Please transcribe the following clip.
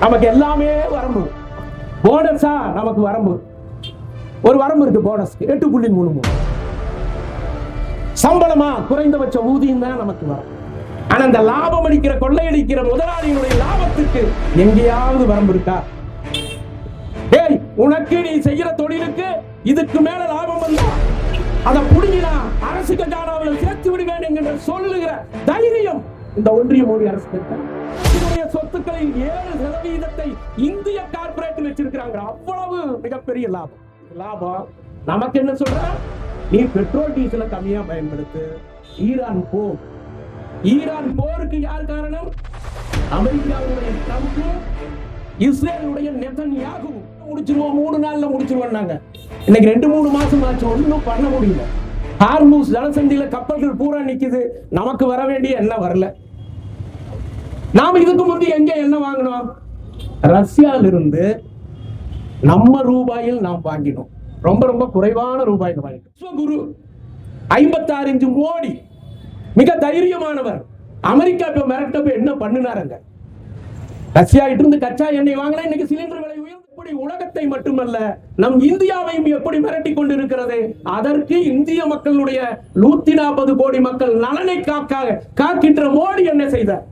நமக்கு எல்லாமே வரம்பு. போனஸா நமக்கு வரம்பு, ஒரு வரம்பு இருக்கு. போனஸ் 8.33. சம்பளமா குறைந்தபட்ச ஊதியம் தான் நமக்கு வரும். ஆனா அந்த லாபம் அடிக்கிற கொள்ளையடிக்கிற முதலாளியினுடைய லாபத்துக்கு எங்கேயாவது வரம்பு இருக்கா? ஏய், உனக்கு நீ செய்யற தொழிலுக்கு இதுக்கு மேல லாபம் வந்தா அதை புடுங்கினா அரசு கஜானாவில் சேர்த்து விடுவேன் என்கின்ற சொல்லுகிற தைரியம் இந்த ஒன்றிய மோடி அரசு. சொத்துக்களில் 7% இந்திய கார்பரேட் வச்சிருக்கிறாங்க. அவ்வளவு மிகப்பெரிய லாபம். லாபம் நமக்கு என்ன சொல்ற? நீ பெட்ரோல் டீசலை கம்மியா பயன்படுத்து. ஈரான் போர், ஈரான் போருக்கு யார் காரணம்? அமெரிக்காவுடைய ட்ரம்ப், இஸ்ரேலுடைய நெதன்யாகு. முடிச்சிருவோம், 3 நாள்ல முடிச்சிருவோம். இன்னைக்கு 2-3 மாசம் ஆச்சு, ஒன்றும் பண்ண முடியல. ஹார்மூஸ் ஜலசந்தியில கப்பல்கள் பூரா நிக்குது. நமக்கு வர வேண்டிய எண்ணெய் வரல. நாம இதுக்கு முந்தைய எங்க எண்ணெய் வாங்கினோம்? ரஷ்யால இருந்து நம்ம ரூபாயில் நாம் வாங்கினோம். ரொம்ப ரொம்ப குறைவான ரூபாயில் வாங்கினோம். விஸ்வகுரு 56 இன்ச் மோடி மிக தைரியமானவர். அமெரிக்கா இப்ப மிரட்டப்ப என்ன பண்ணினாருங்க? ரஷ்யா இருந்து கச்சா எண்ணெய் வாங்கினா இன்னைக்கு சிலிண்டர் விலை உயர்ந்து உலகத்தை மட்டுமல்ல நம் இந்தியாவையும் எப்படி மிரட்டி கொண்டிருக்கிறது. அதற்கு இந்திய மக்களுடைய 140 கோடி மக்கள் நலனை காக்கின்ற மோடி என்ன செய்தார்?